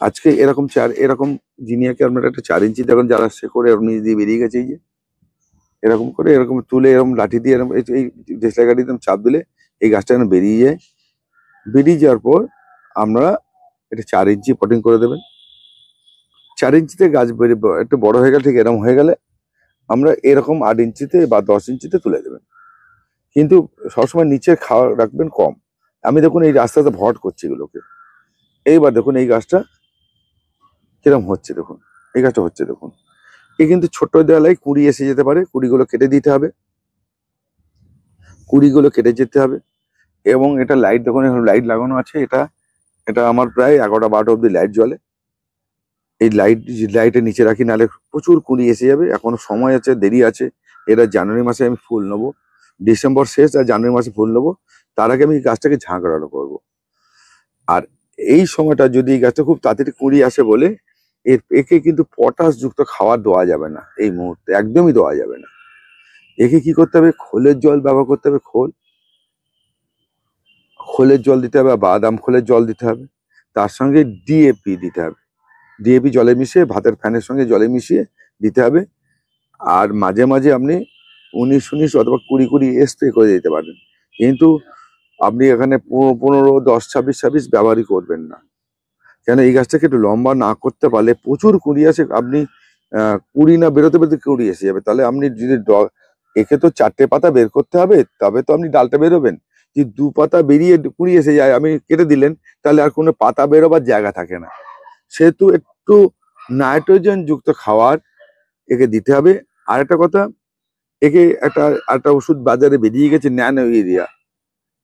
আজকে এরকম জিনিয়াকে আপনার একটা 4 ইঞ্চি দেখুন যারা শেকড়ে এরকম নিচ দিয়ে বেরিয়ে গেছে, এই যে এরকম করে এরকম তুলে এরকম লাঠি দিয়ে এরকম এই দেশলাই কাঠি দিয়ে চাপ দিলে এই গাছটা এখানে বেরিয়ে যায়। বেরিয়ে যাওয়ার পর আমরা এটা 4 ইঞ্চি পটিং করে দেবেন। 4 ইঞ্চিতে গাছ একটু বড় হয়ে গেলে, ঠিক এরকম হয়ে গেলে আমরা এরকম 8 ইঞ্চিতে বা 10 ইঞ্চিতে তুলে দেবেন। কিন্তু সবসময় নিচে খাওয়া রাখবেন কম। আমি দেখুন এই আস্তে আস্তে ভট করছি এগুলোকে। এইবার দেখুন এই গাছটা কিরম হচ্ছে, দেখুন এই গাছটা হচ্ছে দেখুন। এ কিন্তু ছোট দেওয়ালাই কুড়ি এসে যেতে পারে, কুড়িগুলো কেটে দিতে হবে, কুড়িগুলো কেটে যেতে হবে। এবং এটা লাইট দেখুন, এখন লাইট লাগানো আছে। এটা এটা আমার প্রায় 11টা 12টা অব্দি লাইট জ্বলে। এই লাইটের নিচে রাখি, নাহলে প্রচুর কুড়ি এসে যাবে। এখনো সময় আছে, দেরি আছে। এটা জানুয়ারি মাসে আমি ফুল নেবো, ডিসেম্বর শেষ আর জানুয়ারি মাসে ফুল নেবো। তার আগে আমি গাছটাকে ঝাঁকড়ানো করবো। আর এই সময়টা যদি এই গাছটা খুব তাড়াতাড়ি কুড়ি আসে বলে একে কিন্তু পটাশ যুক্ত খাবার দেওয়া যাবে না, এই মুহূর্তে একদমই দেওয়া যাবে না। একে কি করতে হবে, খোলের জল ব্যবহার করতে হবে। খোলের জল দিতে হবে, বাদাম খোলের জল দিতে হবে। তার সঙ্গে ডিএপি দিতে হবে। ডিএপি জলে মিশিয়ে, ভাতের ফ্যানের সঙ্গে জলে মিশিয়ে দিতে হবে। আর মাঝে মাঝে আপনি 19 অথবা 20 স্প্রে করে দিতে পারেন। কিন্তু আপনি এখানে 15, 10, 26 ব্যবহারই করবেন না। কেন, এই গাছটাকে একটু লম্বা না করতে পারলে প্রচুর কুড়ি আসে। আপনি কুড়ি না বেরোতে বেরোতে কুড়ি এসে যাবে। তাহলে আপনি যদি একে তো 4টে পাতা বের করতে হবে, তবে তো আপনি ডালটা বেরোবেন। যদি 2 পাতা বেরিয়ে কুড়ি এসে যায়, আমি কেটে দিলেন, তাহলে আর কোনো পাতা বেরোবার জায়গা থাকে না। সেহেতু একটু নাইট্রোজেন যুক্ত খাবার একে দিতে হবে। আর একটা কথা, একে একটা ওষুধ বাজারে বেরিয়ে গেছে, nano urea.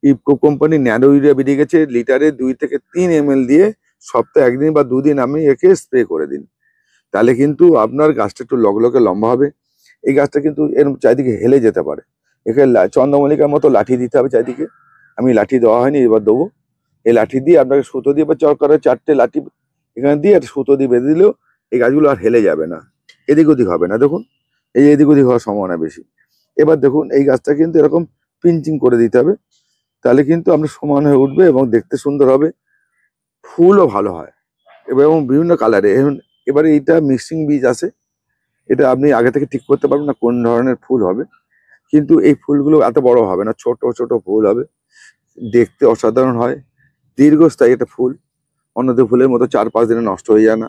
IFFCO company nano urea বেরিয়ে গেছে, লিটারে 2 থেকে 3 ml দিয়ে সপ্তাহে 1 দিন বা 2 দিন আমি একে স্প্রে করে দিন। তাহলে কিন্তু আপনার গাছটা একটু লগলগে লম্বা হবে। এই গাছটা কিন্তু এর চারিদিকে হেলে যেতে পারে। একে চন্দ্রমল্লিকার মতো লাঠি দিতে হবে চারিদিকে। আমি লাঠি দেওয়া হয়নি, এবার দেবো। এই লাঠি দিয়ে আপনাকে সুতো দিয়ে বা চরকারে 4টে লাঠি এখানে দিয়ে একটা সুতো দিয়ে বেঁধে দিলেও এই গাছগুলো আর হেলে যাবে না, এদিক ওদিক হবে না। দেখুন এই এদিক ওদিক হওয়ার সম্ভাবনা বেশি। এবার দেখুন এই গাছটা কিন্তু এরকম পিঞ্চিং করে দিতে হবে। তাহলে কিন্তু আপনার সমান হয়ে উঠবে এবং দেখতে সুন্দর হবে, ফুলও ভালো হয় এবং বিভিন্ন কালারে। এবারে এইটা মিক্সিং বীজ আছে, এটা আপনি আগে থেকে ঠিক করতে পারবেন না কোন ধরনের ফুল হবে। কিন্তু এই ফুলগুলো এত বড় হবে না, ছোট ছোট ফুল হবে, দেখতে অসাধারণ হয়, দীর্ঘস্থায়ী একটা ফুল। অন্যদের ফুলের মতো 4-5 দিনে নষ্ট হয়ে যায় না।